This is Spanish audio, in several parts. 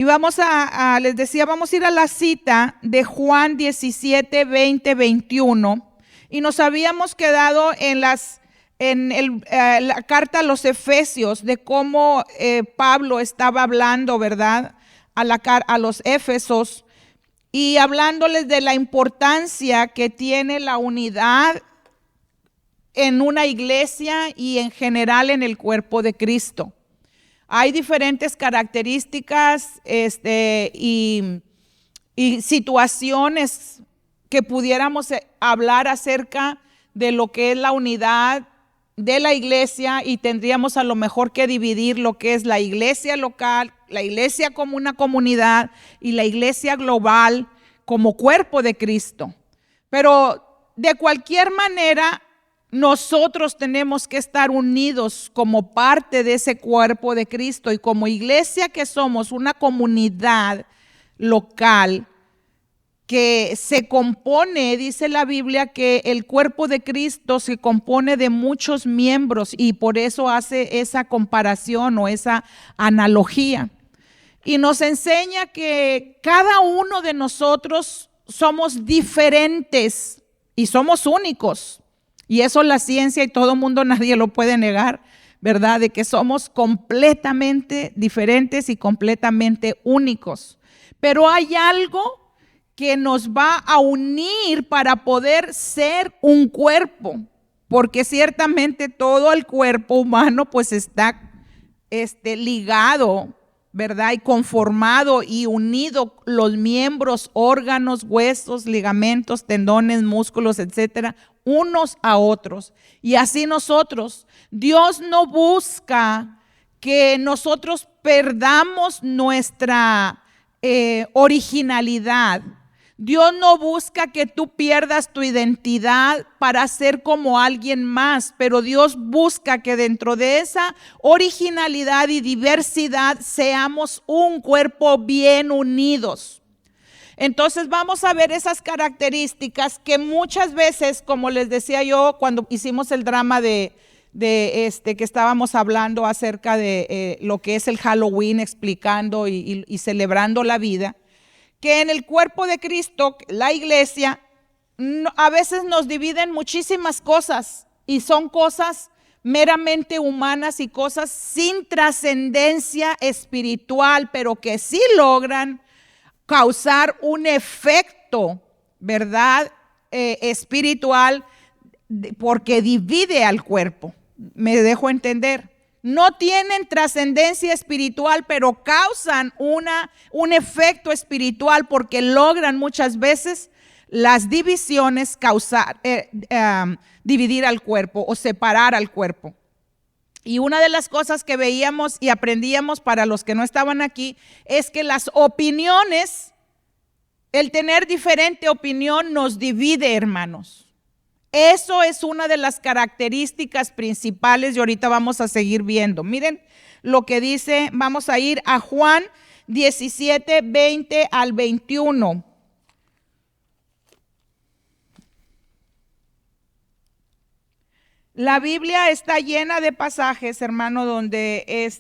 Y les decía, vamos a ir a la cita de Juan 17, 20, 21. Y nos habíamos quedado en la carta a los Efesios, de cómo Pablo estaba hablando, ¿verdad? A los Éfesos, y hablándoles de la importancia que tiene la unidad en una iglesia y en general en el cuerpo de Cristo. Hay diferentes características y situaciones que pudiéramos hablar acerca de lo que es la unidad de la iglesia, y tendríamos a lo mejor que dividir lo que es la iglesia local, la iglesia como una comunidad y la iglesia global como cuerpo de Cristo. Pero de cualquier manera, nosotros tenemos que estar unidos como parte de ese cuerpo de Cristo, y como iglesia que somos una comunidad local que se compone, dice la Biblia, que el cuerpo de Cristo se compone de muchos miembros, y por eso hace esa comparación o esa analogía. Y nos enseña que cada uno de nosotros somos diferentes y somos únicos. Y eso la ciencia y todo el mundo, nadie lo puede negar, ¿verdad? De que somos completamente diferentes y completamente únicos. Pero hay algo que nos va a unir para poder ser un cuerpo, porque ciertamente todo el cuerpo humano pues está ligado, ¿verdad? Y conformado y unido, los miembros, órganos, huesos, ligamentos, tendones, músculos, etcétera, unos a otros. Y así nosotros, Dios no busca que nosotros perdamos nuestra originalidad. Dios no busca que tú pierdas tu identidad para ser como alguien más, pero Dios busca que dentro de esa originalidad y diversidad seamos un cuerpo bien unidos. Entonces vamos a ver esas características que muchas veces, como les decía yo cuando hicimos el drama que estábamos hablando acerca de lo que es el Halloween, explicando y celebrando la vida, que en el cuerpo de Cristo, la iglesia, a veces nos dividen muchísimas cosas, y son cosas meramente humanas y cosas sin trascendencia espiritual, pero que sí logran causar un efecto, ¿verdad? Espiritual, porque divide al cuerpo. Me dejo entender. No tienen trascendencia espiritual, pero causan un efecto espiritual, porque logran muchas veces las divisiones dividir al cuerpo o separar al cuerpo. Y una de las cosas que veíamos y aprendíamos para los que no estaban aquí es que las opiniones, el tener diferente opinión nos divide, hermanos. Eso es una de las características principales, y ahorita vamos a seguir viendo. Miren lo que dice, vamos a ir a Juan 17, 20 al 21. La Biblia está llena de pasajes, hermano, donde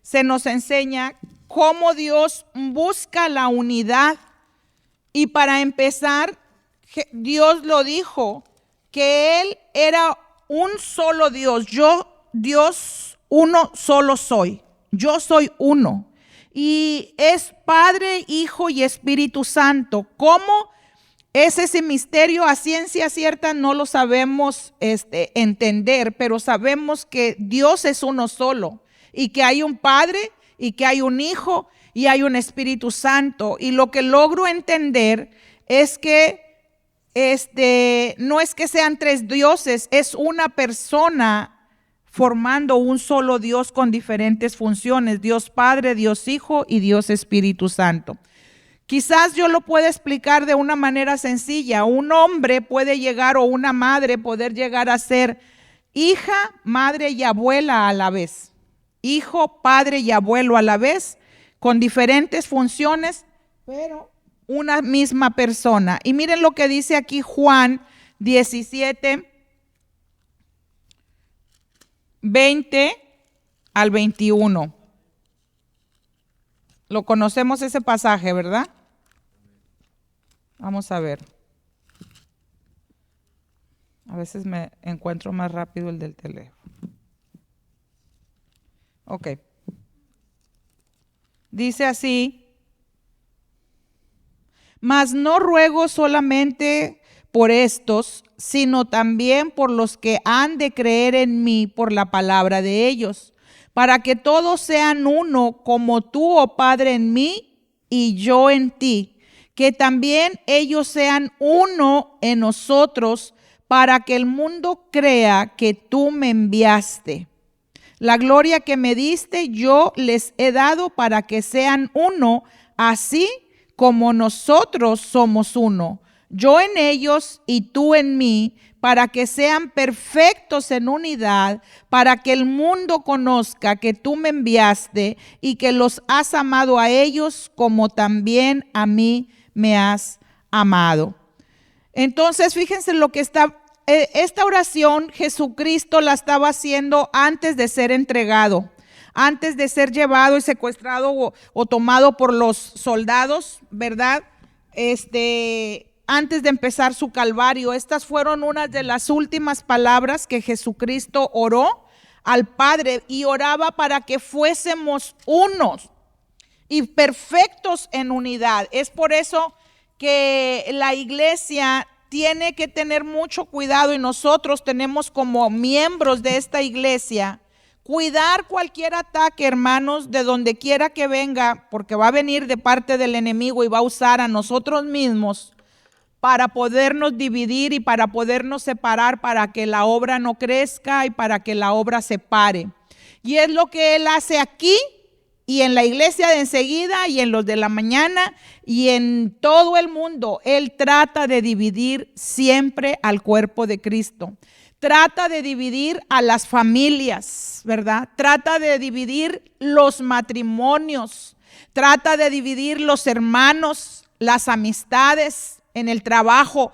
se nos enseña cómo Dios busca la unidad. Y para empezar, Dios lo dijo, que Él era un solo Dios. Dios, uno solo soy. Yo soy uno. Y es Padre, Hijo y Espíritu Santo. ¿Cómo es ese misterio? A ciencia cierta no lo sabemos entender, pero sabemos que Dios es uno solo, y que hay un Padre, y que hay un Hijo, y hay un Espíritu Santo. Y lo que logro entender es que no es que sean tres dioses, es una persona formando un solo Dios con diferentes funciones: Dios Padre, Dios Hijo y Dios Espíritu Santo. Quizás yo lo pueda explicar de una manera sencilla. Un hombre puede llegar, o una madre poder llegar a ser hija, madre y abuela a la vez. Hijo, padre y abuelo a la vez, con diferentes funciones, pero una misma persona. Y miren lo que dice aquí Juan 17, 20 al 21. Lo conocemos ese pasaje, ¿verdad? Vamos a ver. A veces me encuentro más rápido el del teléfono. Ok. Dice así: mas no ruego solamente por estos, sino también por los que han de creer en mí por la palabra de ellos, para que todos sean uno, como tú, oh Padre, en mí y yo en ti, que también ellos sean uno en nosotros, para que el mundo crea que tú me enviaste. La gloria que me diste yo les he dado, para que sean uno, así como nosotros somos uno, yo en ellos y tú en mí, para que sean perfectos en unidad, para que el mundo conozca que tú me enviaste y que los has amado a ellos como también a mí me has amado. Entonces, fíjense lo que esta oración Jesucristo la estaba haciendo antes de ser entregado, antes de ser llevado y secuestrado o tomado por los soldados, ¿verdad? Antes de empezar su calvario. Estas fueron unas de las últimas palabras que Jesucristo oró al Padre, y oraba para que fuésemos unos y perfectos en unidad. Es por eso que la iglesia tiene que tener mucho cuidado, y nosotros tenemos como miembros de esta iglesia cuidar cualquier ataque, hermanos, de donde quiera que venga, porque va a venir de parte del enemigo y va a usar a nosotros mismos para podernos dividir y para podernos separar, para que la obra no crezca y para que la obra se pare. Y es lo que él hace aquí y en la iglesia de enseguida y en los de la mañana y en todo el mundo. Él trata de dividir siempre al cuerpo de Cristo. Trata de dividir a las familias, ¿verdad? Trata de dividir los matrimonios. Trata de dividir los hermanos, las amistades, en el trabajo.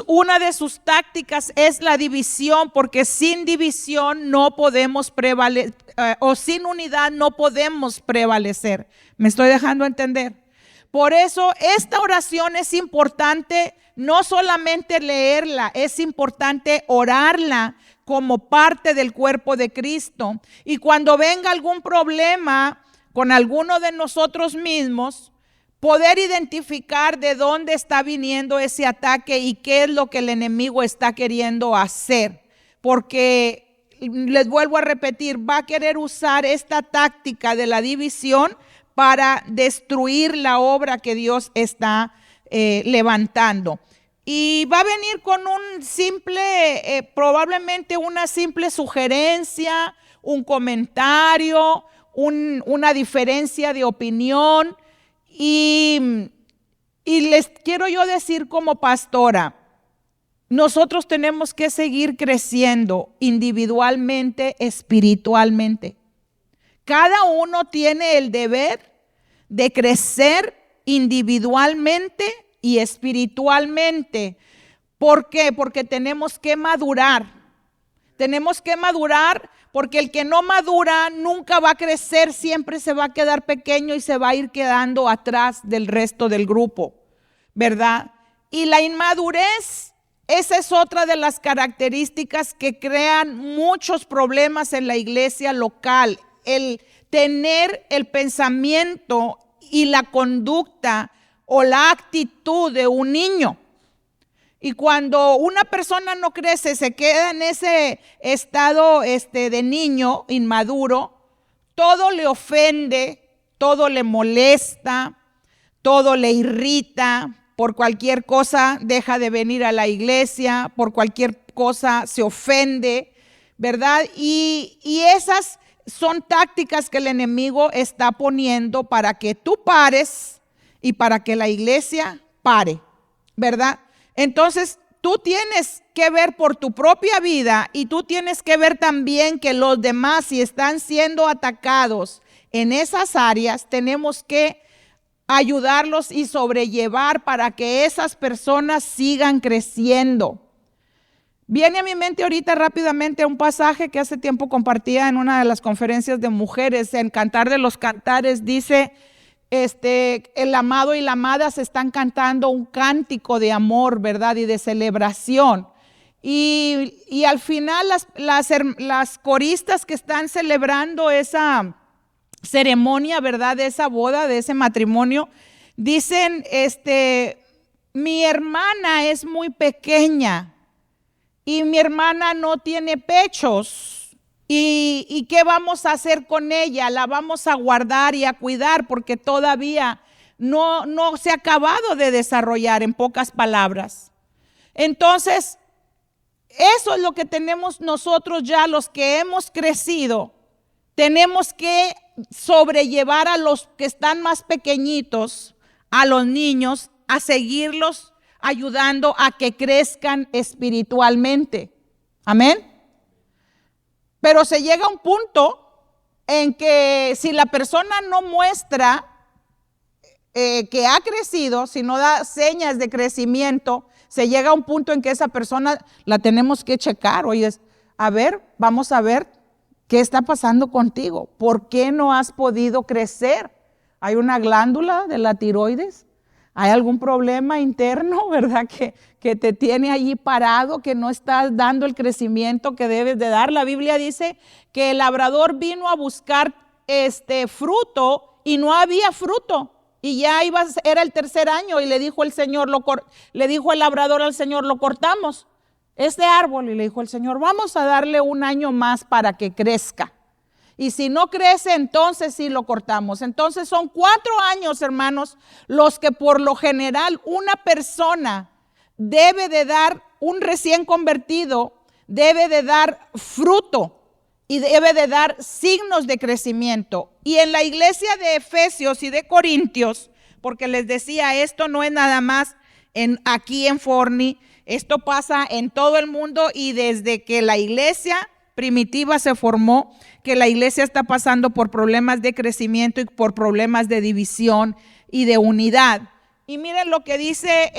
Una de sus tácticas es la división, porque sin división no podemos prevalecer, o sin unidad no podemos prevalecer. ¿Me estoy dejando entender? Por eso esta oración es importante, no solamente leerla, es importante orarla como parte del cuerpo de Cristo. Y cuando venga algún problema con alguno de nosotros mismos, poder identificar de dónde está viniendo ese ataque y qué es lo que el enemigo está queriendo hacer. Porque, les vuelvo a repetir, va a querer usar esta táctica de la división para destruir la obra que Dios está levantando. Y va a venir con un simple, probablemente una simple sugerencia, un comentario, una diferencia de opinión. Y les quiero yo decir como pastora, nosotros tenemos que seguir creciendo individualmente, espiritualmente. Cada uno tiene el deber de crecer individualmente y espiritualmente. ¿Por qué? Porque tenemos que madurar. Tenemos que madurar, porque el que no madura nunca va a crecer, siempre se va a quedar pequeño y se va a ir quedando atrás del resto del grupo, ¿verdad? Y la inmadurez, esa es otra de las características que crean muchos problemas en la iglesia local. El tener el pensamiento y la conducta o la actitud de un niño. Y cuando una persona no crece, se queda en ese estado de niño inmaduro, todo le ofende, todo le molesta, todo le irrita. Por cualquier cosa deja de venir a la iglesia, por cualquier cosa se ofende, ¿verdad? Y esas son tácticas que el enemigo está poniendo para que tú pares y para que la iglesia pare, ¿verdad? Entonces, tú tienes que ver por tu propia vida y tú tienes que ver también que los demás, si están siendo atacados en esas áreas, tenemos que ayudarlos y sobrellevar para que esas personas sigan creciendo. Viene a mi mente ahorita rápidamente un pasaje que hace tiempo compartía en una de las conferencias de mujeres, en Cantar de los Cantares. Dice, el amado y la amada se están cantando un cántico de amor, ¿verdad? Y de celebración. Y al final las coristas que están celebrando esa ceremonia, ¿verdad? De esa boda, de ese matrimonio, dicen, mi hermana es muy pequeña y mi hermana no tiene pechos. ¿Y qué vamos a hacer con ella? La vamos a guardar y a cuidar porque todavía no se ha acabado de desarrollar, en pocas palabras. Entonces, eso es lo que tenemos nosotros ya, los que hemos crecido. Tenemos que sobrellevar a los que están más pequeñitos, a los niños, a seguirlos ayudando a que crezcan espiritualmente. Amén. Pero se llega a un punto en que si la persona no muestra que ha crecido, si no da señas de crecimiento, se llega a un punto en que esa persona la tenemos que checar. Oye, a ver, vamos a ver qué está pasando contigo. ¿Por qué no has podido crecer? ¿Hay una glándula de la tiroides? ¿Hay algún problema interno, verdad, que te tiene allí parado, que no estás dando el crecimiento que debes de dar? La Biblia dice que el labrador vino a buscar fruto y no había fruto. Y ya era el tercer año y le dijo el Señor, le dijo el labrador al Señor, lo cortamos, este árbol. Y le dijo el Señor, vamos a darle un año más para que crezca. Y si no crece, entonces sí lo cortamos. Entonces son 4 años, hermanos, los que por lo general una persona debe de dar, un recién convertido, debe de dar fruto y debe de dar signos de crecimiento. Y en la iglesia de Efesios y de Corintios, porque les decía, esto no es nada más aquí en Forni, esto pasa en todo el mundo y desde que la iglesia primitiva se formó, que la iglesia está pasando por problemas de crecimiento y por problemas de división y de unidad. Y miren lo que dice,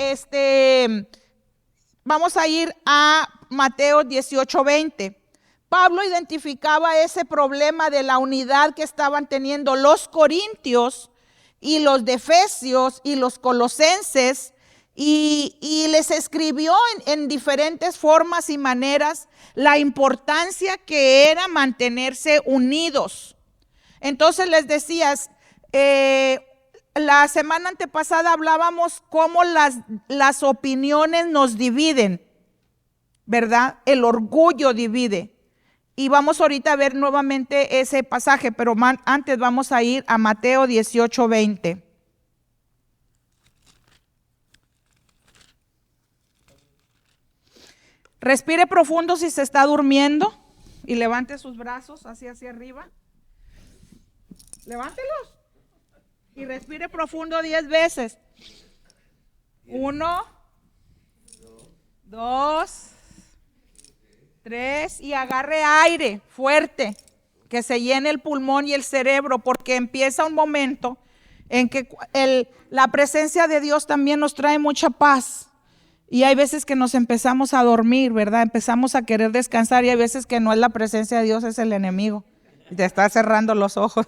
vamos a ir a Mateo 18:20. Pablo identificaba ese problema de la unidad que estaban teniendo los corintios y los de Efesios y los colosenses, y les escribió en diferentes formas y maneras la importancia que era mantenerse unidos. Entonces les decías, la semana antepasada hablábamos cómo las opiniones nos dividen, ¿verdad? El orgullo divide. Y vamos ahorita a ver nuevamente ese pasaje, pero antes vamos a ir a Mateo 18:20. Respire profundo si se está durmiendo y levante sus brazos hacia arriba. Levántelos y respire profundo 10 veces. 1, 2, 3 y agarre aire fuerte, que se llene el pulmón y el cerebro, porque empieza un momento en que la presencia de Dios también nos trae mucha paz. Y hay veces que nos empezamos a dormir, ¿verdad? Empezamos a querer descansar y hay veces que no es la presencia de Dios, es el enemigo. Te está cerrando los ojos,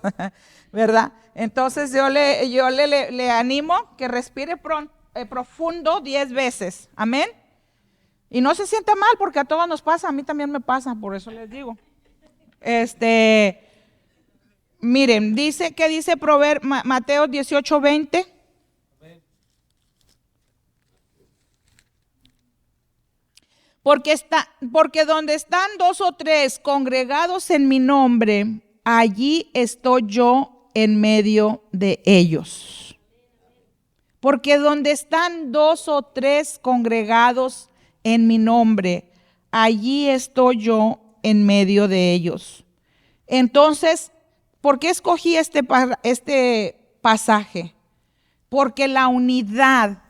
¿verdad? Entonces yo le animo que respire profundo 10 veces. Amén. Y no se sienta mal porque a todos nos pasa, a mí también me pasa, por eso les digo. Miren, dice Mateo 18:20. Porque donde están 2 o 3 congregados en mi nombre, allí estoy yo en medio de ellos. Porque donde están 2 o 3 congregados en mi nombre, allí estoy yo en medio de ellos. Entonces, ¿por qué escogí este pasaje? Porque la unidad,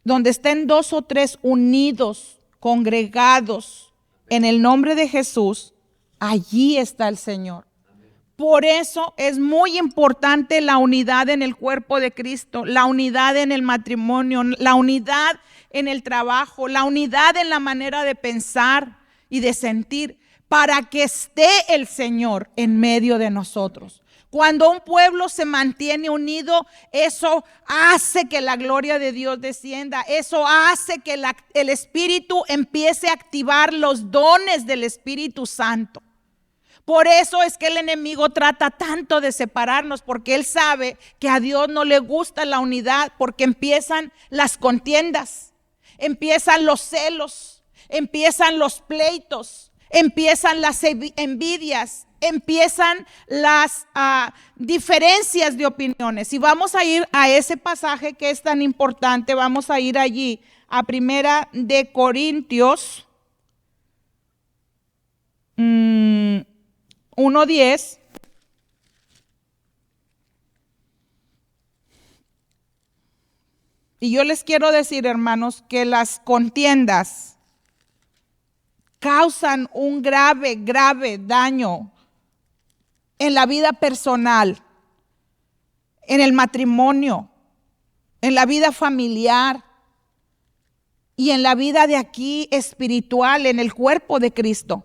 donde estén 2 o 3 unidos, congregados en el nombre de Jesús, allí está el Señor. Por eso es muy importante la unidad en el cuerpo de Cristo, la unidad en el matrimonio, la unidad en el trabajo, la unidad en la manera de pensar y de sentir, para que esté el Señor en medio de nosotros. Cuando un pueblo se mantiene unido, eso hace que la gloria de Dios descienda. Eso hace que el Espíritu empiece a activar los dones del Espíritu Santo. Por eso es que el enemigo trata tanto de separarnos, porque él sabe que a Dios no le gusta la unidad, porque empiezan las contiendas, empiezan los celos, empiezan los pleitos, empiezan las envidias, empiezan las diferencias de opiniones. Y vamos a ir a ese pasaje que es tan importante. Vamos a ir allí a Primera de Corintios 1:10. Y yo les quiero decir, hermanos, que las contiendas causan un grave daño en la vida personal, en el matrimonio, en la vida familiar y en la vida de aquí espiritual, en el cuerpo de Cristo,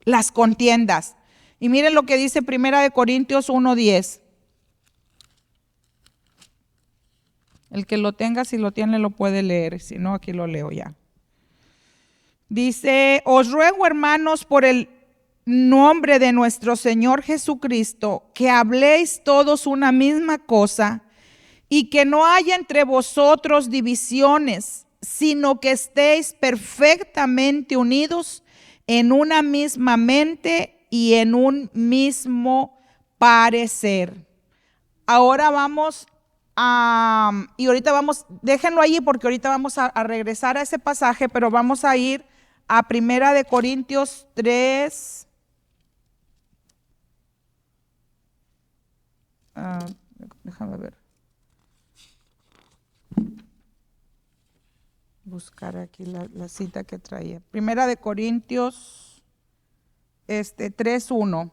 las contiendas. Y miren lo que dice Primera de Corintios 1:10. El que lo tenga, si lo tiene, lo puede leer. Si no, aquí lo leo ya. Dice: os ruego, hermanos, por el nombre de nuestro Señor Jesucristo, que habléis todos una misma cosa y que no haya entre vosotros divisiones, sino que estéis perfectamente unidos en una misma mente y en un mismo parecer. Ahora vamos y ahorita vamos, déjenlo allí porque ahorita vamos a regresar a ese pasaje, pero vamos a ir a Primera de Corintios 3. Déjame ver. Buscar aquí la cita que traía. Primera de Corintios 3:1.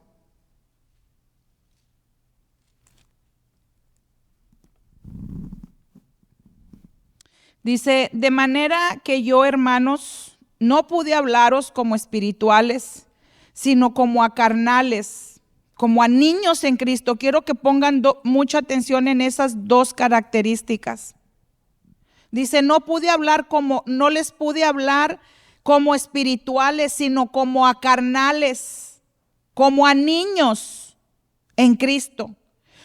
Dice: de manera que yo, hermanos, no pude hablaros como espirituales, sino como a carnales, como a niños en Cristo. Quiero que pongan mucha atención en esas dos características. Dice: no les pude hablar como espirituales, sino como a carnales, como a niños en Cristo.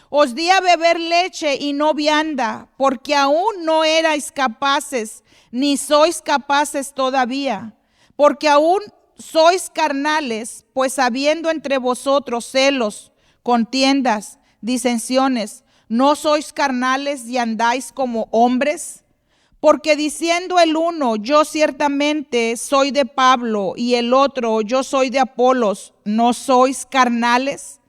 Os di a beber leche y no vianda, porque aún no erais capaces, ni sois capaces todavía, porque aún sois carnales, pues habiendo entre vosotros celos, contiendas, disensiones, ¿no sois carnales y andáis como hombres? Porque diciendo el uno, yo ciertamente soy de Pablo, y el otro, yo soy de Apolos, ¿no sois carnales?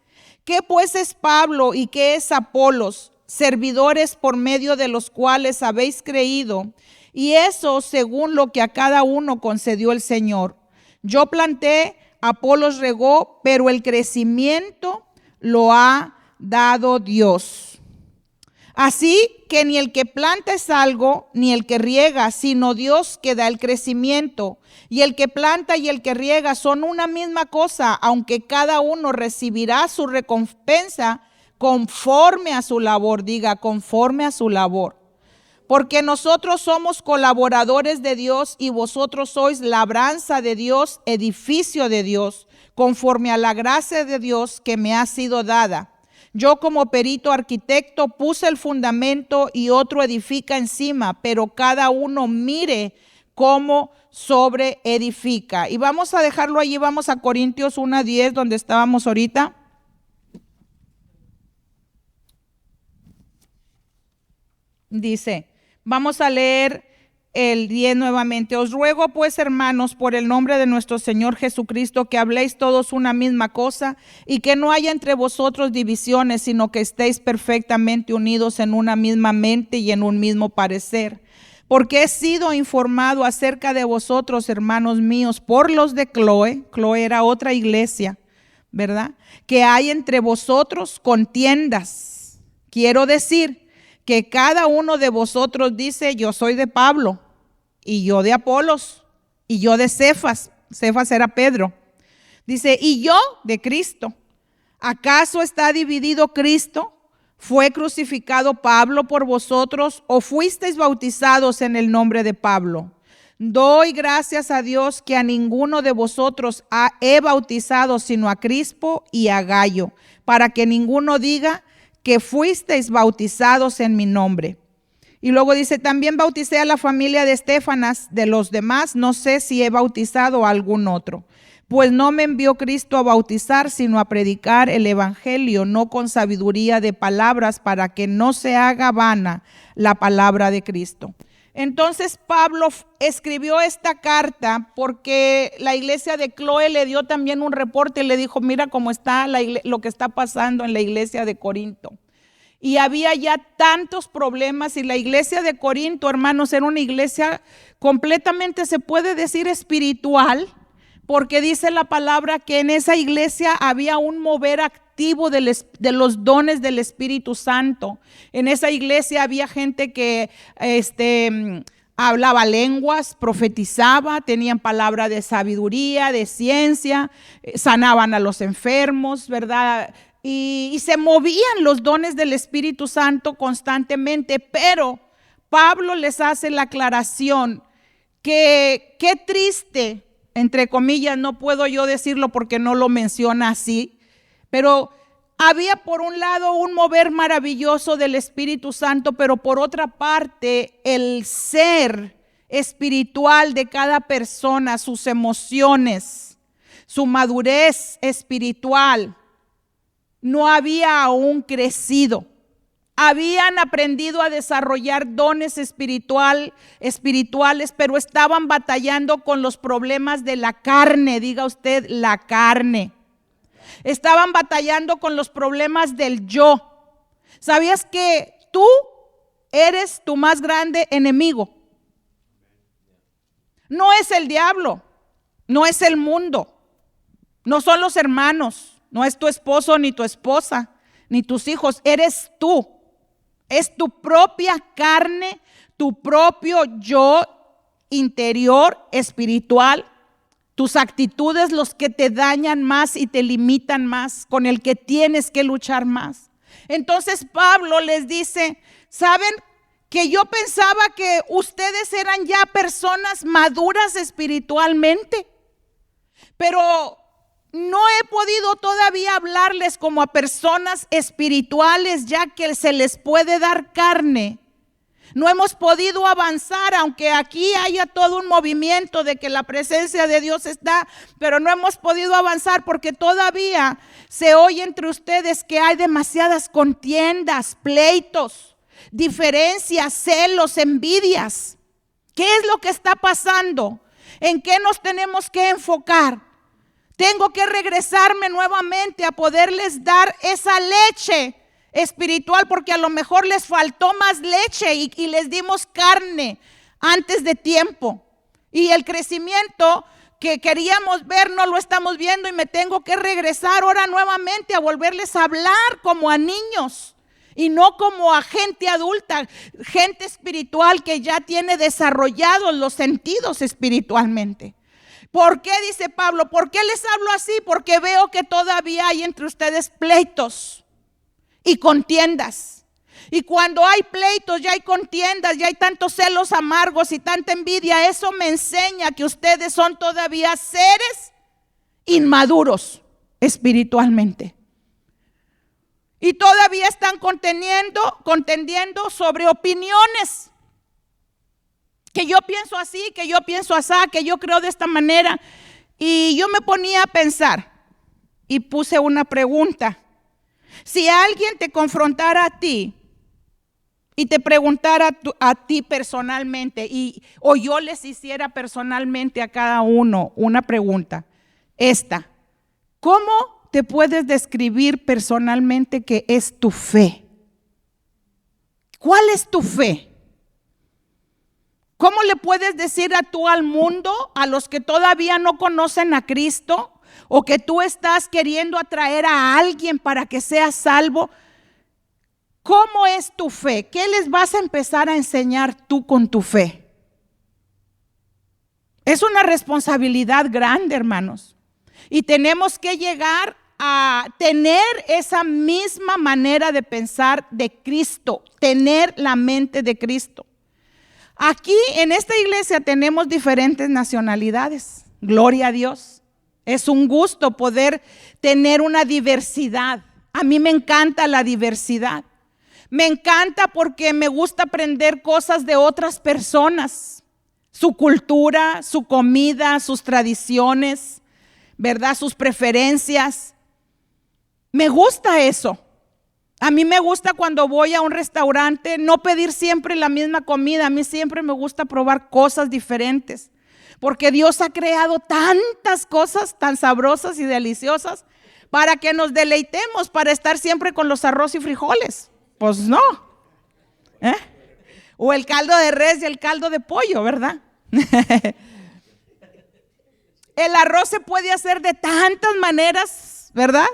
¿Qué pues es Pablo y qué es Apolos? Servidores por medio de los cuales habéis creído, y eso según lo que a cada uno concedió el Señor. Yo planté, Apolos regó, pero el crecimiento lo ha dado Dios. Así que ni el que planta es algo, ni el que riega, sino Dios que da el crecimiento. Y el que planta y el que riega son una misma cosa, aunque cada uno recibirá su recompensa conforme a su labor. Diga, conforme a su labor. Porque nosotros somos colaboradores de Dios y vosotros sois labranza de Dios, edificio de Dios, conforme a la gracia de Dios que me ha sido dada. Yo como perito arquitecto puse el fundamento y otro edifica encima, pero cada uno mire cómo sobre edifica. Y vamos a dejarlo allí, vamos a Corintios 1:10, donde estábamos ahorita. Dice, vamos a leer el 10 nuevamente. Os ruego pues, hermanos, por el nombre de nuestro Señor Jesucristo, que habléis todos una misma cosa y que no haya entre vosotros divisiones, sino que estéis perfectamente unidos en una misma mente y en un mismo parecer. Porque he sido informado acerca de vosotros, hermanos míos, por los de Cloé. Cloé era otra iglesia, ¿verdad? Que hay entre vosotros contiendas. Quiero decir que cada uno de vosotros dice, yo soy de Pablo, y yo de Apolos, y yo de Cefas. Cefas era Pedro. Dice, y yo de Cristo. ¿Acaso está dividido Cristo? ¿Fue crucificado Pablo por vosotros o fuisteis bautizados en el nombre de Pablo? Doy gracias a Dios que a ninguno de vosotros he bautizado sino a Crispo y a Gayo, para que ninguno diga que fuisteis bautizados en mi nombre. Y luego dice, también bauticé a la familia de Estéfanas, de los demás no sé si he bautizado a algún otro. Pues no me envió Cristo a bautizar, sino a predicar el evangelio, no con sabiduría de palabras, para que no se haga vana la palabra de Cristo. Entonces Pablo escribió esta carta porque la iglesia de Cloé le dio también un reporte y le dijo, mira cómo está lo que está pasando en la iglesia de Corinto. Y había ya tantos problemas y la iglesia de Corinto, hermanos, era una iglesia completamente, se puede decir, espiritual, porque dice la palabra que en esa iglesia había un mover activo de los dones del Espíritu Santo. En esa iglesia había gente que hablaba lenguas, profetizaba, tenían palabra de sabiduría, de ciencia, sanaban a los enfermos, ¿verdad? Y se movían los dones del Espíritu Santo constantemente, pero Pablo les hace la aclaración que qué triste, entre comillas, no puedo yo decirlo porque no lo menciona así, pero había por un lado un mover maravilloso del Espíritu Santo, pero por otra parte el ser espiritual de cada persona, sus emociones, su madurez espiritual, no había aún crecido. Habían aprendido a desarrollar dones espirituales, pero estaban batallando con los problemas de la carne. Diga usted, la carne. Estaban batallando con los problemas del yo. ¿Sabías que tú eres tu más grande enemigo? No es el diablo, no es el mundo, no son los hermanos, no es tu esposo ni tu esposa, ni tus hijos, eres tú. Es tu propia carne, tu propio yo interior, espiritual, tus actitudes los que te dañan más y te limitan más, con el que tienes que luchar más. Entonces Pablo les dice, ¿saben que yo pensaba que ustedes eran ya personas maduras espiritualmente? Pero no he podido todavía hablarles como a personas espirituales, ya que se les puede dar carne. No hemos podido avanzar, aunque aquí haya todo un movimiento de que la presencia de Dios está, pero no hemos podido avanzar porque todavía se oye entre ustedes que hay demasiadas contiendas, pleitos, diferencias, celos, envidias. ¿Qué es lo que está pasando? ¿En qué nos tenemos que enfocar? Tengo que regresarme nuevamente a poderles dar esa leche espiritual, porque a lo mejor les faltó más leche y les dimos carne antes de tiempo. Y el crecimiento que queríamos ver no lo estamos viendo y me tengo que regresar ahora nuevamente a volverles a hablar como a niños y no como a gente adulta, gente espiritual que ya tiene desarrollados los sentidos espiritualmente. ¿Por qué, dice Pablo? ¿Por qué les hablo así? Porque veo que todavía hay entre ustedes pleitos y contiendas. Y cuando hay pleitos, ya hay contiendas, ya hay tantos celos amargos y tanta envidia, eso me enseña que ustedes son todavía seres inmaduros espiritualmente. Y todavía están contendiendo sobre opiniones. Que yo pienso así, que yo pienso así, que yo creo de esta manera. Y yo me ponía a pensar y puse una pregunta. Si alguien te confrontara a ti y te preguntara a ti personalmente, o yo les hiciera personalmente a cada uno una pregunta, ¿cómo te puedes describir personalmente qué es tu fe? ¿Cuál es tu fe? ¿Cómo le puedes decir tú al mundo, a los que todavía no conocen a Cristo, o que tú estás queriendo atraer a alguien para que sea salvo? ¿Cómo es tu fe? ¿Qué les vas a empezar a enseñar tú con tu fe? Es una responsabilidad grande, hermanos. Y tenemos que llegar a tener esa misma manera de pensar de Cristo, tener la mente de Cristo. Aquí en esta iglesia tenemos diferentes nacionalidades. Gloria a Dios. Es un gusto poder tener una diversidad. A mí me encanta la diversidad. Me encanta porque me gusta aprender cosas de otras personas. Su cultura, su comida, sus tradiciones, ¿verdad? Sus preferencias. Me gusta eso. A mí me gusta cuando voy a un restaurante no pedir siempre la misma comida. A mí siempre me gusta probar cosas diferentes. Porque Dios ha creado tantas cosas tan sabrosas y deliciosas para que nos deleitemos, para estar siempre con los arroz y frijoles. Pues no. O el caldo de res y el caldo de pollo, ¿verdad? El arroz se puede hacer de tantas maneras, ¿verdad?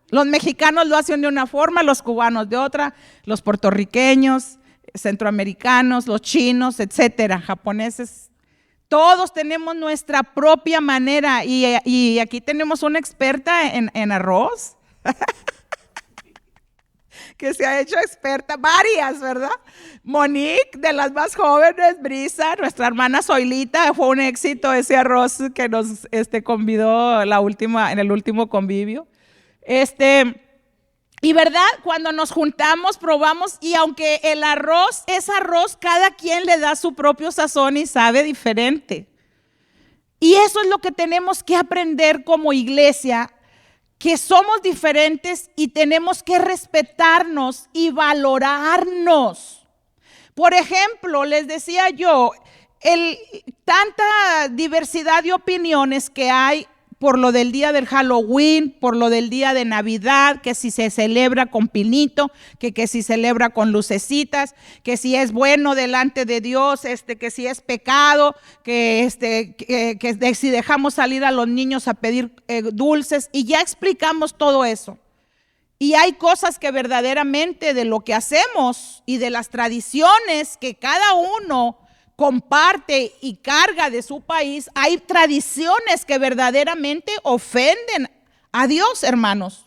Los mexicanos lo hacen de una forma, los cubanos de otra, los puertorriqueños, centroamericanos, los chinos, etcétera, japoneses. Todos tenemos nuestra propia manera y aquí tenemos una experta en arroz que se ha hecho experta, varias, ¿verdad? Monique, de las más jóvenes, Brisa, nuestra hermana Zoilita, fue un éxito ese arroz que nos convidó en el último convivio. Y verdad, cuando nos juntamos, probamos, y aunque el arroz es arroz, cada quien le da su propio sazón y sabe diferente. Y eso es lo que tenemos que aprender como iglesia, que somos diferentes y tenemos que respetarnos y valorarnos. Por ejemplo, les decía yo, tanta diversidad de opiniones que hay por lo del día del Halloween, por lo del día de Navidad, que si se celebra con pinito, que si celebra con lucecitas, que si es bueno delante de Dios, que si es pecado, que si dejamos salir a los niños a pedir dulces, y ya explicamos todo eso. Y hay cosas que verdaderamente de lo que hacemos y de las tradiciones que cada uno comparte y carga de su país, hay tradiciones que verdaderamente ofenden a Dios, hermanos.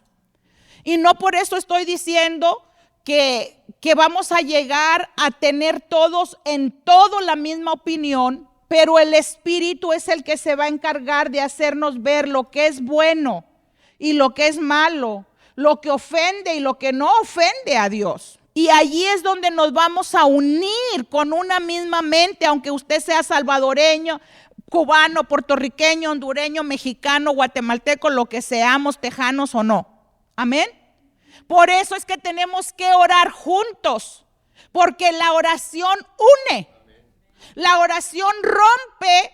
Y no por eso estoy diciendo que vamos a llegar a tener todos en todo la misma opinión, pero el Espíritu es el que se va a encargar de hacernos ver lo que es bueno y lo que es malo, lo que ofende y lo que no ofende a Dios. Y allí es donde nos vamos a unir con una misma mente, aunque usted sea salvadoreño, cubano, puertorriqueño, hondureño, mexicano, guatemalteco, lo que seamos, tejanos o no. Amén. Por eso es que tenemos que orar juntos, porque la oración une. La oración rompe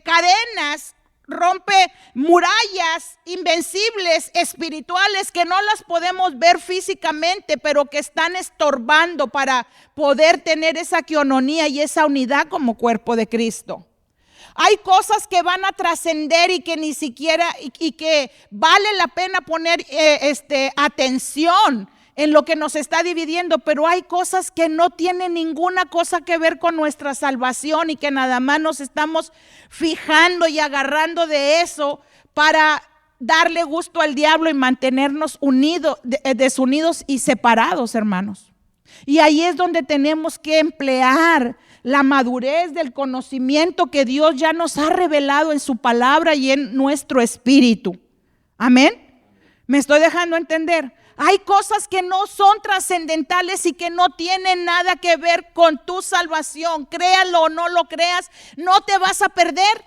cadenas, rompe murallas invencibles espirituales que no las podemos ver físicamente, pero que están estorbando para poder tener esa quiononía y esa unidad como cuerpo de Cristo. Hay cosas que van a trascender y que ni siquiera y que vale la pena poner atención en lo que nos está dividiendo, pero hay cosas que no tienen ninguna cosa que ver con nuestra salvación y que nada más nos estamos fijando y agarrando de eso para darle gusto al diablo y mantenernos unidos, desunidos y separados, hermanos. Y ahí es donde tenemos que emplear la madurez del conocimiento que Dios ya nos ha revelado en su palabra y en nuestro espíritu. Amén. ¿Me estoy dejando entender? Hay cosas que no son trascendentales y que no tienen nada que ver con tu salvación. Créalo o no lo creas, no te vas a perder.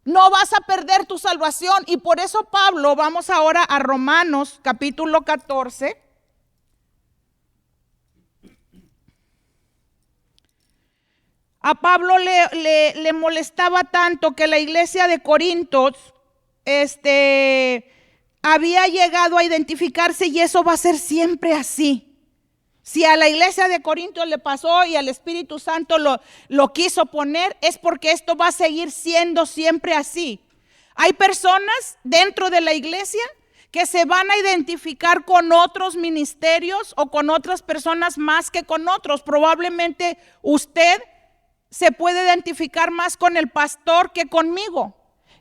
No vas a perder tu salvación. Y por eso Pablo, vamos ahora a Romanos capítulo 14. A Pablo le molestaba tanto que la iglesia de Corintios había llegado a identificarse, y eso va a ser siempre así. Si a la iglesia de Corintios le pasó y al Espíritu Santo lo quiso poner, es porque esto va a seguir siendo siempre así. Hay personas dentro de la iglesia que se van a identificar con otros ministerios o con otras personas más que con otros. Probablemente usted se puede identificar más con el pastor que conmigo.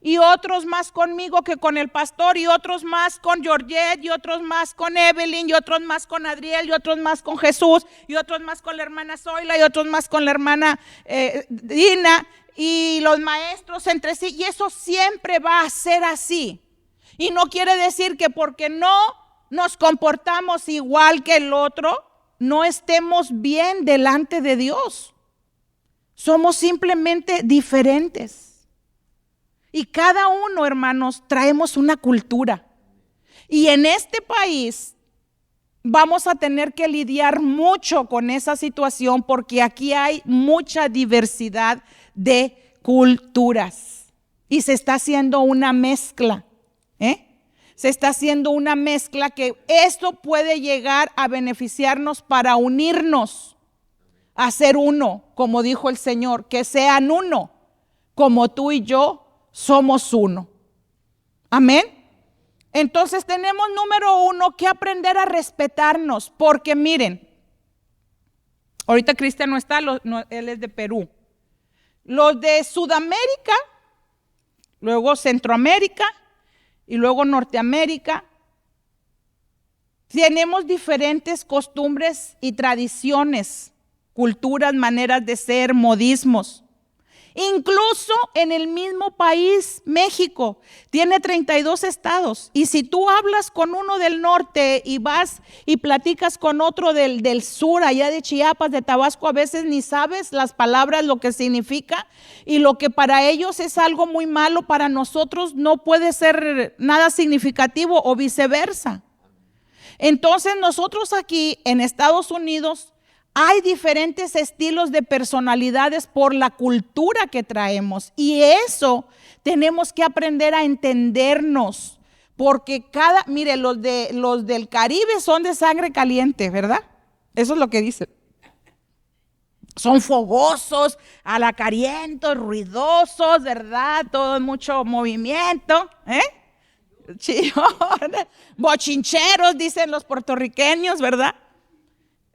y otros más conmigo que con el pastor, y otros más con Georgette, y otros más con Evelyn, y otros más con Adriel, y otros más con Jesús, y otros más con la hermana Zoila, y otros más con la hermana Dina, y los maestros entre sí, y eso siempre va a ser así. Y no quiere decir que porque no nos comportamos igual que el otro, no estemos bien delante de Dios. Somos simplemente diferentes. Y cada uno, hermanos, traemos una cultura. Y en este país vamos a tener que lidiar mucho con esa situación porque aquí hay mucha diversidad de culturas. Y se está haciendo una mezcla. Se está haciendo una mezcla que esto puede llegar a beneficiarnos para unirnos, a ser uno, como dijo el Señor, que sean uno, como tú y yo somos uno. Amén. Entonces tenemos, número uno, que aprender a respetarnos, porque miren, ahorita Cristian no está, él es de Perú. Los de Sudamérica, luego Centroamérica y luego Norteamérica, tenemos diferentes costumbres y tradiciones, culturas, maneras de ser, modismos. Incluso en el mismo país, México, tiene 32 estados. Y si tú hablas con uno del norte y vas y platicas con otro del sur, allá de Chiapas, de Tabasco, a veces ni sabes las palabras, lo que significa. Y lo que para ellos es algo muy malo, para nosotros no puede ser nada significativo o viceversa. Entonces nosotros aquí en Estados Unidos hay diferentes estilos de personalidades por la cultura que traemos, y eso tenemos que aprender a entendernos, porque mire, los del Caribe son de sangre caliente, ¿verdad? Eso es lo que dicen. Son fogosos, alacarientos, ruidosos, ¿verdad? Todo mucho movimiento, chillones, bochincheros, dicen los puertorriqueños, ¿verdad?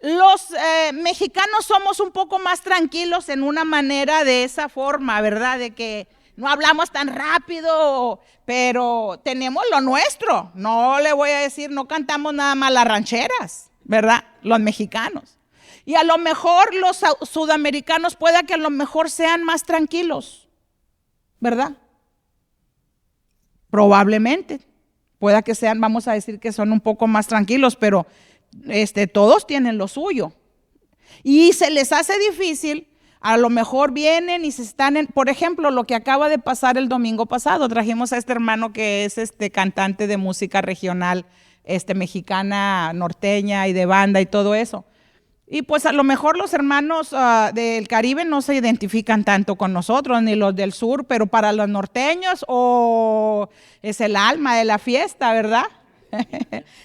Los mexicanos somos un poco más tranquilos en una manera de esa forma, ¿verdad? De que no hablamos tan rápido, pero tenemos lo nuestro. No le voy a decir, no cantamos nada más las rancheras, ¿verdad? Los mexicanos. Y a lo mejor los sudamericanos pueda que a lo mejor sean más tranquilos, ¿verdad? Probablemente. Pueda que sean, vamos a decir que son un poco más tranquilos, pero todos tienen lo suyo y se les hace difícil. A lo mejor vienen y se están por ejemplo, lo que acaba de pasar el domingo pasado, trajimos a este hermano que es cantante de música regional, mexicana, norteña y de banda y todo eso. Y pues a lo mejor los hermanos del Caribe no se identifican tanto con nosotros, ni los del sur, pero para los norteños es el alma de la fiesta, ¿verdad?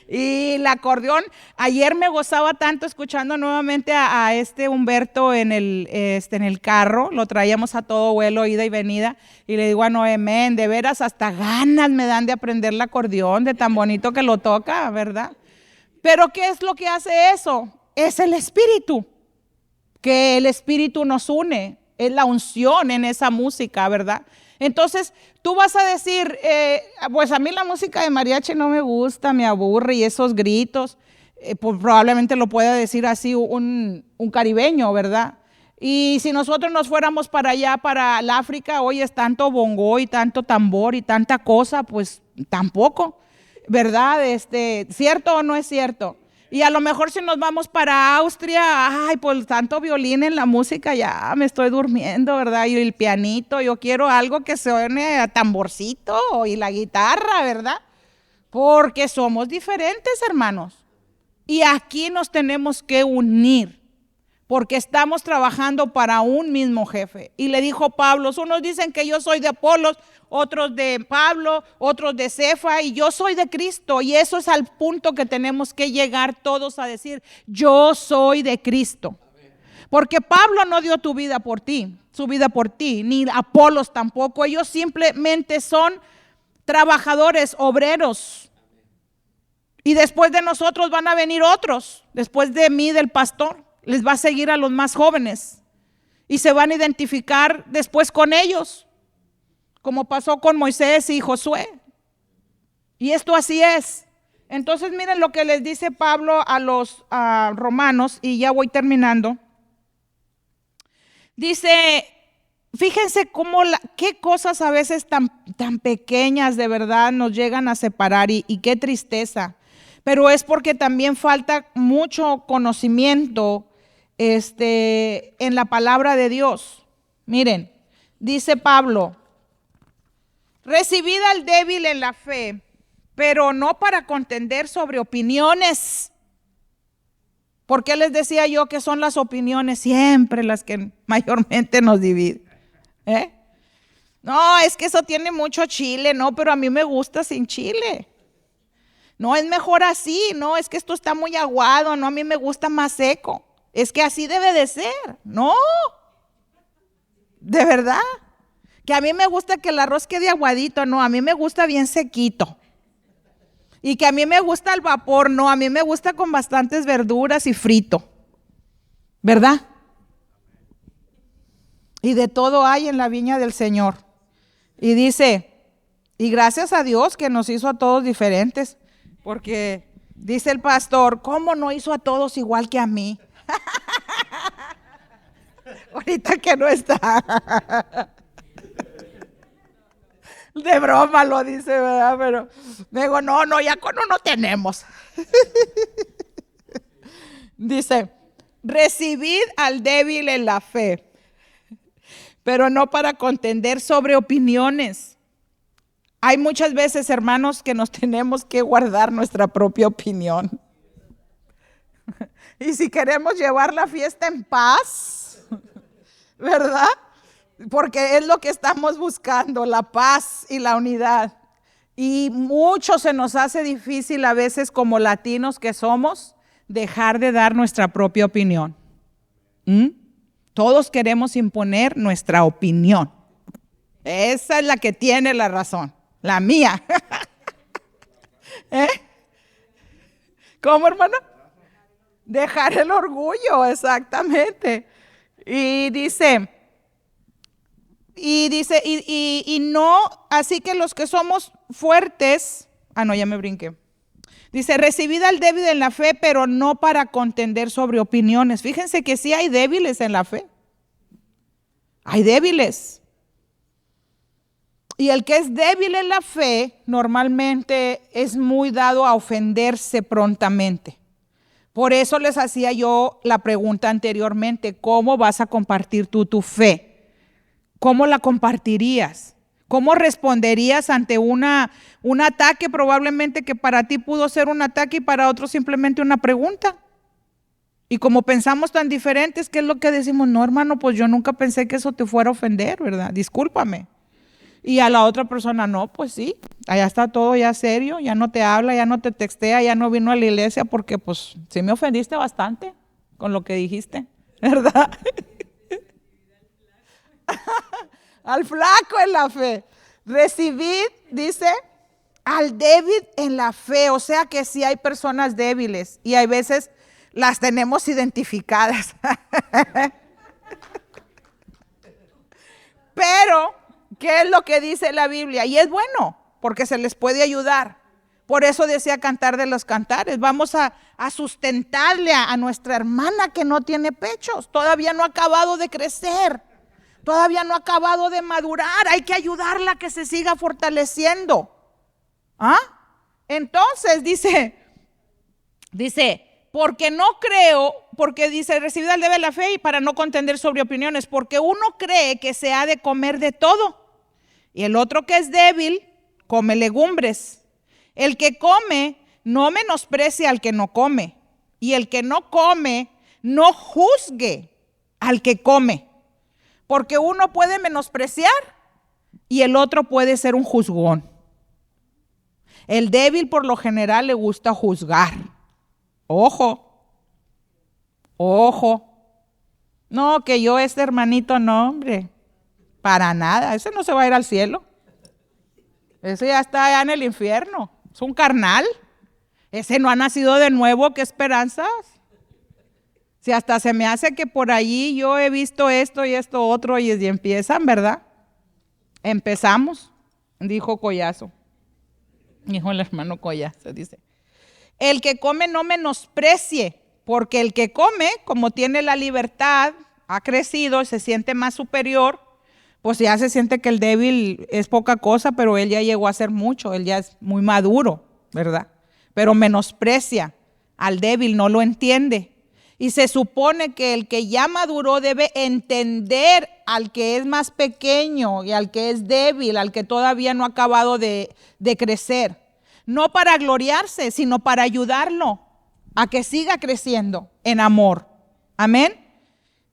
Y el acordeón, ayer me gozaba tanto escuchando nuevamente a Humberto en el carro, lo traíamos a todo vuelo, ida y venida, y le digo a Noé, de veras hasta ganas me dan de aprender el acordeón, de tan bonito que lo toca, ¿verdad? Pero ¿qué es lo que hace eso? Es el Espíritu, que el Espíritu nos une, es la unción en esa música, ¿verdad? Entonces, tú vas a decir, pues a mí la música de mariachi no me gusta, me aburre, y esos gritos, pues probablemente lo pueda decir así un caribeño, ¿verdad? Y si nosotros nos fuéramos para allá, para el África, hoy es tanto bongo y tanto tambor y tanta cosa, pues tampoco, ¿verdad? ¿Cierto o no es cierto? Y a lo mejor si nos vamos para Austria, ay, pues tanto violín en la música, ya me estoy durmiendo, ¿verdad? Y el pianito, yo quiero algo que suene a tamborcito y la guitarra, ¿verdad? Porque somos diferentes, hermanos. Y aquí nos tenemos que unir, porque estamos trabajando para un mismo jefe. Y le dijo Pablo, unos dicen que yo soy de Apolos, otros de Pablo, otros de Cefa, y yo soy de Cristo. Y eso es al punto que tenemos que llegar todos a decir, yo soy de Cristo. Porque Pablo no dio su vida por ti, ni Apolos tampoco. Ellos simplemente son trabajadores, obreros. Y después de nosotros van a venir otros, después de mí, del pastor, les va a seguir a los más jóvenes. Y se van a identificar después con ellos. como pasó con Moisés y Josué. Y esto así es. Entonces miren lo que les dice Pablo a los romanos, y ya voy terminando. Dice, fíjense cómo qué cosas a veces tan pequeñas de verdad nos llegan a separar y qué tristeza. Pero es porque también falta mucho conocimiento en la palabra de Dios. Miren, dice Pablo, recibid al débil en la fe, pero no para contender sobre opiniones. ¿Por qué les decía yo que son las opiniones siempre las que mayormente nos dividen? No, es que eso tiene mucho chile, no, pero a mí me gusta sin chile. No, es mejor así, no, es que esto está muy aguado, no, a mí me gusta más seco. Es que así debe de ser, no, de verdad. Que a mí me gusta que el arroz quede aguadito, no, a mí me gusta bien sequito. Y que a mí me gusta al vapor, no, a mí me gusta con bastantes verduras y frito, ¿verdad? Y de todo hay en la viña del Señor. Y dice, y gracias a Dios que nos hizo a todos diferentes, porque dice el pastor, ¿cómo no hizo a todos igual que a mí? Ahorita que no está. De broma lo dice, ¿verdad? Pero digo, no, ya con uno tenemos. Dice, recibid al débil en la fe, pero no para contender sobre opiniones. Hay muchas veces, hermanos, que nos tenemos que guardar nuestra propia opinión. Y si queremos llevar la fiesta en paz, ¿verdad? Porque es lo que estamos buscando, la paz y la unidad. Y mucho se nos hace difícil a veces como latinos que somos, dejar de dar nuestra propia opinión. Todos queremos imponer nuestra opinión. Esa es la que tiene la razón, la mía. ¿Cómo, hermano? Dejar el orgullo, exactamente. Y dice, no, así que los que somos fuertes, ya me brinqué. Dice, recibid al débil en la fe, pero no para contender sobre opiniones. Fíjense que sí hay débiles en la fe. Hay débiles. Y el que es débil en la fe, normalmente es muy dado a ofenderse prontamente. Por eso les hacía yo la pregunta anteriormente, ¿cómo vas a compartir tú tu fe? ¿Cómo la compartirías? ¿Cómo responderías ante un ataque probablemente que para ti pudo ser un ataque y para otros simplemente una pregunta? Y como pensamos tan diferentes, ¿qué es lo que decimos? No, hermano, pues yo nunca pensé que eso te fuera a ofender, ¿verdad? Discúlpame. Y a la otra persona, no, pues sí, allá está todo ya serio, ya no te habla, ya no te textea, ya no vino a la iglesia porque pues sí me ofendiste bastante con lo que dijiste, ¿verdad? Al flaco en la fe. Recibid, dice, al débil en la fe. O sea que sí hay personas débiles y hay veces las tenemos identificadas. Pero, ¿qué es lo que dice la Biblia? Y es bueno, porque se les puede ayudar. Por eso decía Cantar de los Cantares. Vamos a sustentarle a nuestra hermana que no tiene pechos. Todavía no ha acabado de crecer. Todavía no ha acabado de madurar. Hay que ayudarla a que se siga fortaleciendo. Entonces dice, porque no creo, porque dice, recibid al débil la fe y para no contender sobre opiniones, porque uno cree que se ha de comer de todo y el otro que es débil come legumbres. El que come no menosprecia al que no come, y el que no come no juzgue al que come, porque uno puede menospreciar y el otro puede ser un juzgón. El débil por lo general le gusta juzgar. Ojo. No, que yo este hermanito, no, hombre, para nada, ese no se va a ir al cielo. Ese ya está allá en el infierno, es un carnal. Ese no ha nacido de nuevo, ¿qué esperanzas? Si hasta se me hace que por allí yo he visto esto y esto otro y empiezan, ¿verdad? Empezamos, dijo Collazo. Dijo el hermano Collazo, dice. El que come no menosprecie, porque el que come, como tiene la libertad, ha crecido y se siente más superior, pues ya se siente que el débil es poca cosa, pero él ya llegó a ser mucho, él ya es muy maduro, ¿verdad? Pero menosprecia al débil, no lo entiende. Y se supone que el que ya maduró debe entender al que es más pequeño y al que es débil, al que todavía no ha acabado de crecer. No para gloriarse, sino para ayudarlo a que siga creciendo en amor. Amén.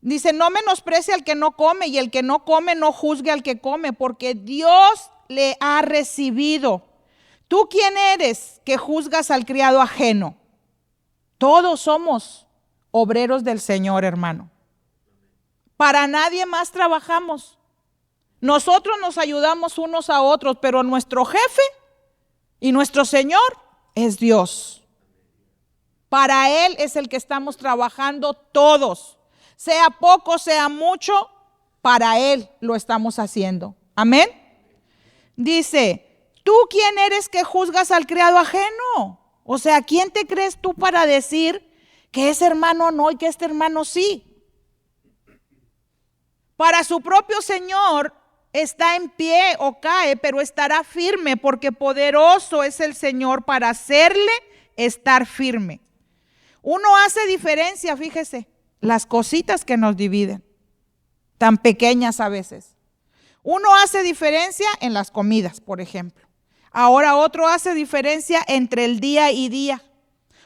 Dice, no menosprecie al que no come, y el que no come no juzgue al que come, porque Dios le ha recibido. ¿Tú quién eres que juzgas al criado ajeno? Todos somos obreros del Señor, hermano. Para nadie más trabajamos. Nosotros nos ayudamos unos a otros, pero nuestro jefe y nuestro Señor es Dios. Para Él es el que estamos trabajando todos. Sea poco, sea mucho, para Él lo estamos haciendo. Amén. Dice, ¿tú quién eres que juzgas al criado ajeno? O sea, ¿quién te crees tú para decir que ese hermano no y que este hermano sí? Para su propio Señor está en pie o cae, pero estará firme, porque poderoso es el Señor para hacerle estar firme. Uno hace diferencia, fíjese, las cositas que nos dividen, tan pequeñas a veces. Uno hace diferencia en las comidas, por ejemplo. Ahora otro hace diferencia entre el día y día.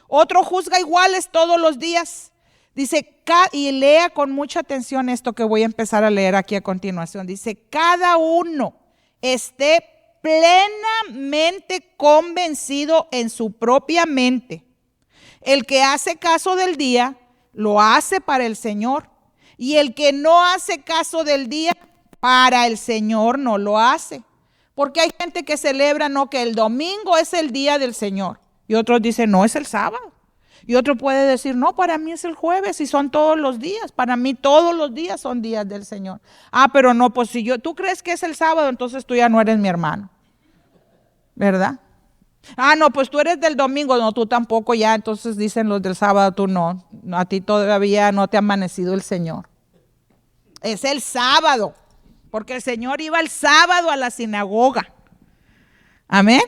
Otro juzga iguales todos los días. Dice, y lea con mucha atención esto que voy a empezar a leer aquí a continuación. Dice, cada uno esté plenamente convencido en su propia mente. El que hace caso del día, lo hace para el Señor. Y el que no hace caso del día, para el Señor no lo hace. Porque hay gente que celebra, no, que el domingo es el día del Señor. Y otros dicen, no, es el sábado. Y otro puede decir, no, para mí es el jueves y son todos los días. Para mí todos los días son días del Señor. Ah, pero no, pues si tú crees que es el sábado, entonces tú ya no eres mi hermano. ¿Verdad? Ah, no, pues tú eres del domingo, no, tú tampoco ya. Entonces dicen los del sábado, tú no. A ti todavía no te ha amanecido el Señor. Es el sábado, porque el Señor iba el sábado a la sinagoga. Amén.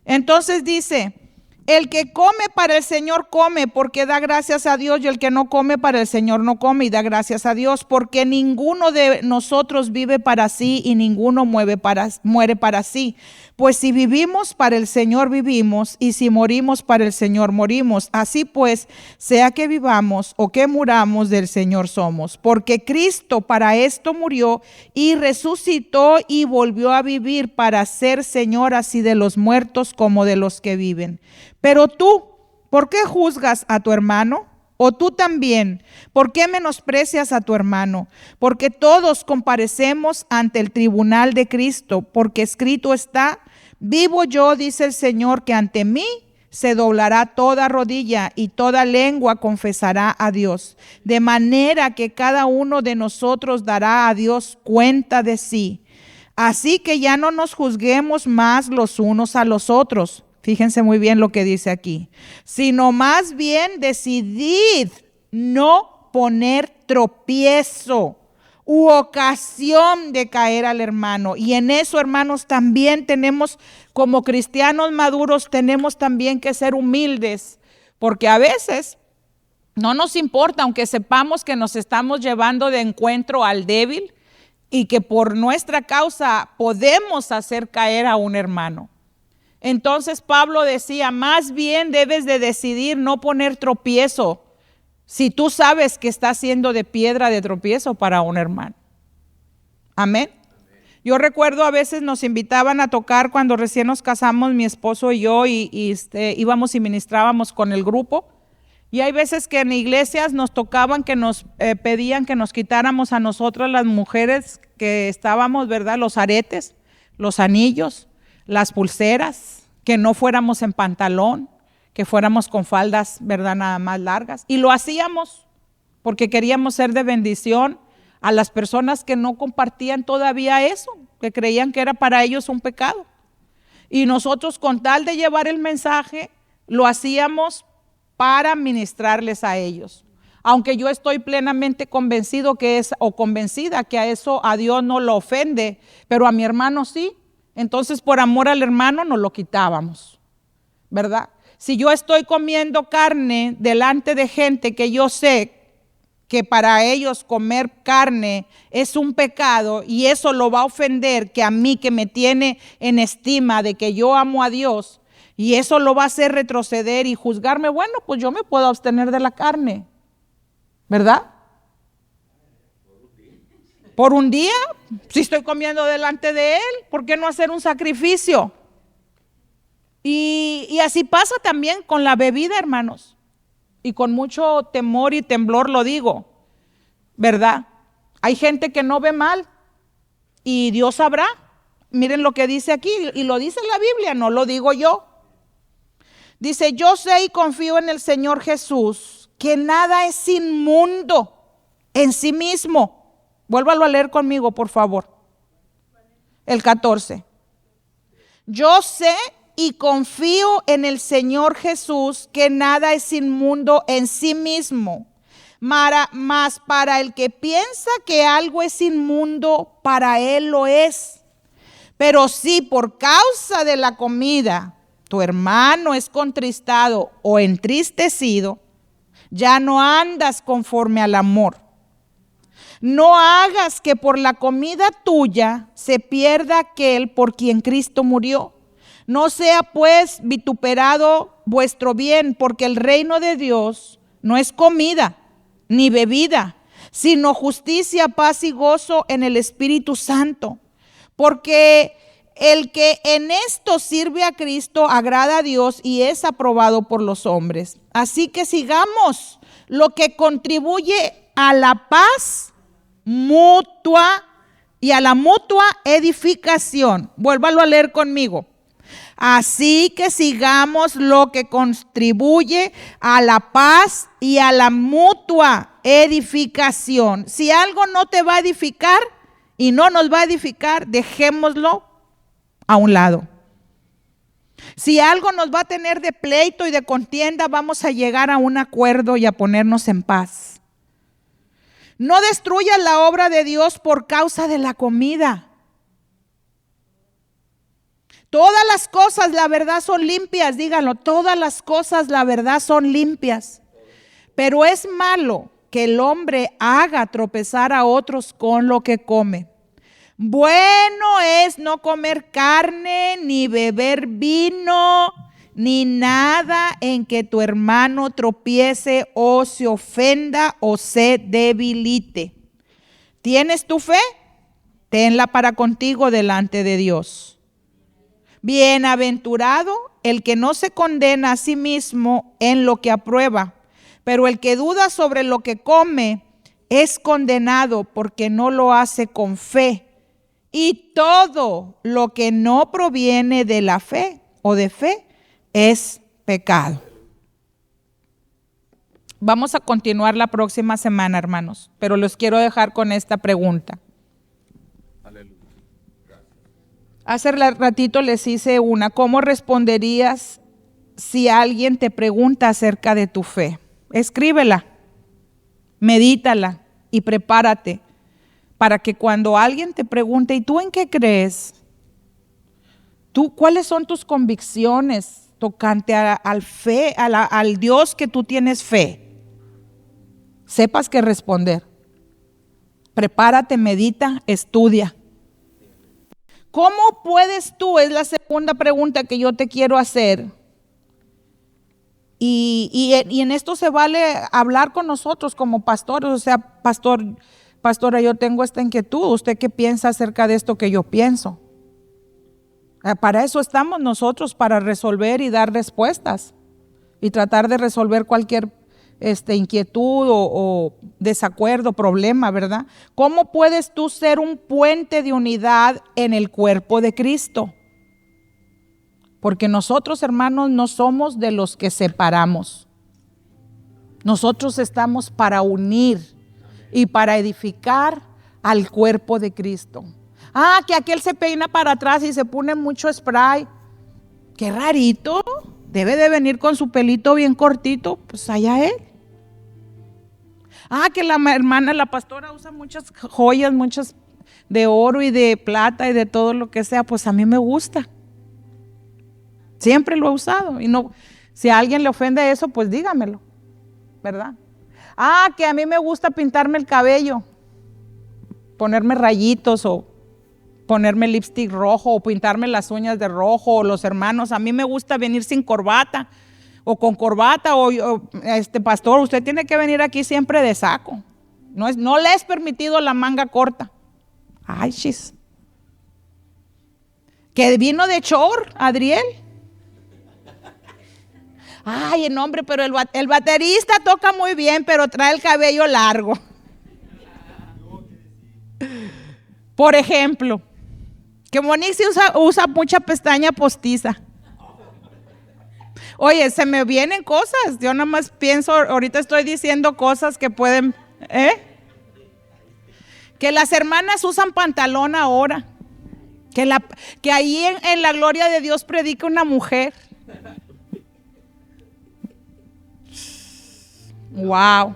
Entonces dice, el que come para el Señor come porque da gracias a Dios, y el que no come para el Señor no come y da gracias a Dios, porque ninguno de nosotros vive para sí y ninguno muere para sí. Pues si vivimos, para el Señor vivimos, y si morimos, para el Señor morimos. Así pues, sea que vivamos o que muramos, del Señor somos. Porque Cristo para esto murió y resucitó y volvió a vivir para ser Señor así de los muertos como de los que viven. Pero tú, ¿por qué juzgas a tu hermano? O tú también, ¿por qué menosprecias a tu hermano? Porque todos comparecemos ante el tribunal de Cristo, porque escrito está, vivo yo, dice el Señor, que ante mí se doblará toda rodilla y toda lengua confesará a Dios. De manera que cada uno de nosotros dará a Dios cuenta de sí. Así que ya no nos juzguemos más los unos a los otros. Fíjense muy bien lo que dice aquí. Sino más bien decidid no poner tropiezo u ocasión de caer al hermano. Y en eso, hermanos, también tenemos, como cristianos maduros, tenemos también que ser humildes. Porque a veces no nos importa, aunque sepamos que nos estamos llevando de encuentro al débil y que por nuestra causa podemos hacer caer a un hermano. Entonces Pablo decía, más bien debes de decidir no poner tropiezo si tú sabes que está siendo de piedra de tropiezo para un hermano. Amén. Yo recuerdo a veces nos invitaban a tocar cuando recién nos casamos mi esposo y yo y íbamos y ministrábamos con el grupo. Y hay veces que en iglesias nos tocaban que nos pedían que nos quitáramos a nosotras las mujeres que estábamos, ¿verdad? Los aretes, los anillos, las pulseras, que no fuéramos en pantalón, que fuéramos con faldas, ¿verdad? Nada más largas. Y lo hacíamos porque queríamos ser de bendición a las personas que no compartían todavía eso, que creían que era para ellos un pecado. Y nosotros, con tal de llevar el mensaje, lo hacíamos para ministrarles a ellos. Aunque yo estoy plenamente convencido convencida que a eso a Dios no lo ofende, pero a mi hermano sí. Entonces, por amor al hermano nos lo quitábamos, ¿verdad? Si yo estoy comiendo carne delante de gente que yo sé que para ellos comer carne es un pecado y eso lo va a ofender, que a mí, que me tiene en estima de que yo amo a Dios, y eso lo va a hacer retroceder y juzgarme, bueno, pues yo me puedo abstener de la carne, ¿verdad? Por un día, si estoy comiendo delante de Él, ¿por qué no hacer un sacrificio? Y así pasa también con la bebida, hermanos. Y con mucho temor y temblor lo digo, ¿verdad? Hay gente que no ve mal y Dios sabrá. Miren lo que dice aquí, y lo dice la Biblia, no lo digo yo. Dice, yo sé y confío en el Señor Jesús, que nada es inmundo en sí mismo. Vuélvalo a leer conmigo, por favor. El 14. Yo sé y confío en el Señor Jesús, que nada es inmundo en sí mismo. Mas para el que piensa que algo es inmundo, para él lo es. Pero si por causa de la comida tu hermano es contristado o entristecido, ya no andas conforme al amor. No hagas que por la comida tuya se pierda aquel por quien Cristo murió. No sea pues vituperado vuestro bien, porque el reino de Dios no es comida ni bebida, sino justicia, paz y gozo en el Espíritu Santo. Porque el que en esto sirve a Cristo agrada a Dios y es aprobado por los hombres. Así que sigamos lo que contribuye a la paz mutua y a la mutua edificación. Vuélvalo a leer conmigo. Así que sigamos lo que contribuye a la paz y a la mutua edificación. Si algo no te va a edificar y no nos va a edificar, dejémoslo a un lado. Si algo nos va a tener de pleito y de contienda, vamos a llegar a un acuerdo y a ponernos en paz. No destruyas la obra de Dios por causa de la comida. Todas las cosas, la verdad, son limpias, díganlo, todas las cosas, la verdad, son limpias. Pero es malo que el hombre haga tropezar a otros con lo que come. Bueno es no comer carne, ni beber vino, ni nada en que tu hermano tropiece o se ofenda o se debilite. ¿Tienes tu fe? Tenla para contigo delante de Dios. Bienaventurado el que no se condena a sí mismo en lo que aprueba, pero el que duda sobre lo que come es condenado porque no lo hace con fe. Y todo lo que no proviene de la fe o de fe es pecado. Vamos a continuar la próxima semana, hermanos, pero los quiero dejar con esta pregunta. Hace ratito les hice una. ¿Cómo responderías si alguien te pregunta acerca de tu fe? Escríbela, medítala y prepárate para que cuando alguien te pregunte, ¿y tú en qué crees? ¿Tú cuáles son tus convicciones tocante al Dios que tú tienes fe? Sepas qué responder. Prepárate, medita, estudia. ¿Cómo puedes tú? Es la segunda pregunta que yo te quiero hacer. Y en esto se vale hablar con nosotros como pastores. O sea, pastora, yo tengo esta inquietud. ¿Usted qué piensa acerca de esto que yo pienso? Para eso estamos nosotros, para resolver y dar respuestas. Y tratar de resolver cualquier inquietud o desacuerdo, problema, ¿verdad? ¿Cómo puedes tú ser un puente de unidad en el cuerpo de Cristo? Porque nosotros, hermanos, no somos de los que separamos. Nosotros estamos para unir y para edificar al cuerpo de Cristo. Ah, que aquel se peina para atrás y se pone mucho spray. Qué rarito. Debe de venir con su pelito bien cortito. Pues allá él. Ah, que la hermana, la pastora usa muchas joyas, muchas de oro y de plata y de todo lo que sea. Pues a mí me gusta. Siempre lo he usado. Y no, si a alguien le ofende eso, pues dígamelo. ¿Verdad? Ah, que a mí me gusta pintarme el cabello. Ponerme rayitos o ponerme lipstick rojo o pintarme las uñas de rojo, o los hermanos, a mí me gusta venir sin corbata o con corbata, o pastor, usted tiene que venir aquí siempre de saco. No le es permitido la manga corta. Ay, chis. Que vino de short, Adriel. Ay, el hombre, pero el baterista toca muy bien, pero trae el cabello largo. Por ejemplo, que Monique usa mucha pestaña postiza. Oye, se me vienen cosas. Yo nada más pienso, ahorita estoy diciendo cosas que pueden, que las hermanas usan pantalón ahora. Que ahí en la gloria de Dios predica una mujer. Wow.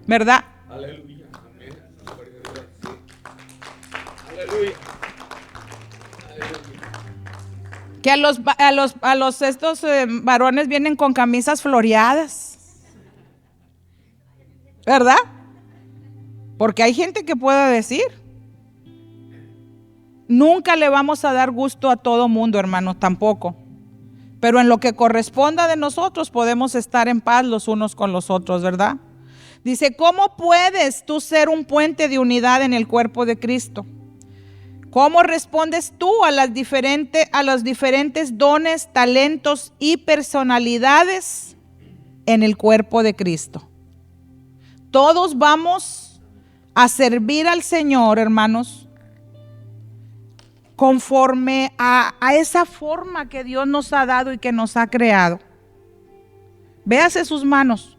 ¿Verdad? Aleluya. Aleluya. Que estos varones vienen con camisas floreadas. ¿Verdad? Porque hay gente que puede decir. Nunca le vamos a dar gusto a todo mundo, hermanos, tampoco. Pero en lo que corresponda de nosotros podemos estar en paz los unos con los otros, ¿verdad? Dice, ¿cómo puedes tú ser un puente de unidad en el cuerpo de Cristo? ¿Cómo respondes tú a los diferentes dones, talentos y personalidades en el cuerpo de Cristo? Todos vamos a servir al Señor, hermanos, conforme a esa forma que Dios nos ha dado y que nos ha creado. Véase sus manos.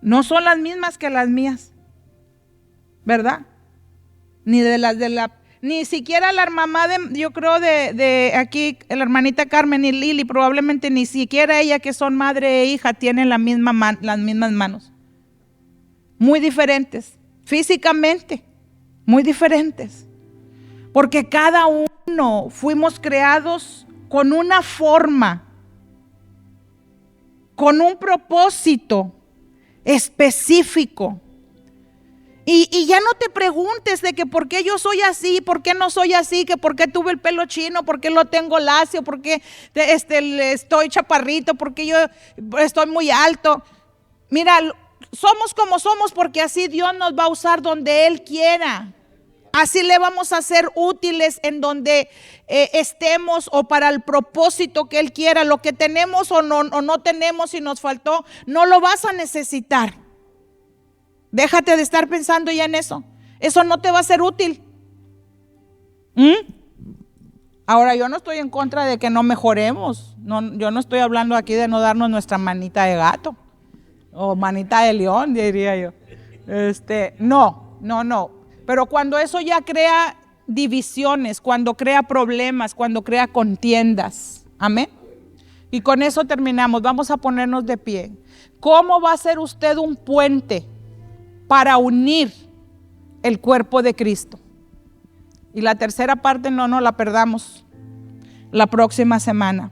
No son las mismas que las mías, ¿verdad? Ni siquiera la mamá yo creo de aquí, la hermanita Carmen y Lili, probablemente ni siquiera ella, que son madre e hija, tienen las mismas manos. Muy diferentes, físicamente, muy diferentes. Porque cada uno fuimos creados con una forma, con un propósito específico. Y ya no te preguntes de que por qué yo soy así, por qué no soy así, que por qué tuve el pelo chino, por qué lo tengo lacio, por qué estoy chaparrito, por qué yo estoy muy alto. Mira, somos como somos porque así Dios nos va a usar donde Él quiera. Así le vamos a ser útiles en donde estemos o para el propósito que Él quiera. Lo que tenemos o no tenemos, si nos faltó, no lo vas a necesitar. Déjate de estar pensando ya en eso. Eso no te va a ser útil. Ahora, yo no estoy en contra de que no mejoremos. Yo no estoy hablando aquí de no darnos nuestra manita de gato o manita de león, diría yo. No. Pero cuando eso ya crea divisiones, cuando crea problemas, cuando crea contiendas. Amén. Y con eso terminamos. Vamos a ponernos de pie. ¿Cómo va a ser usted un puente para unir el cuerpo de Cristo? Y la tercera parte no la perdamos la próxima semana.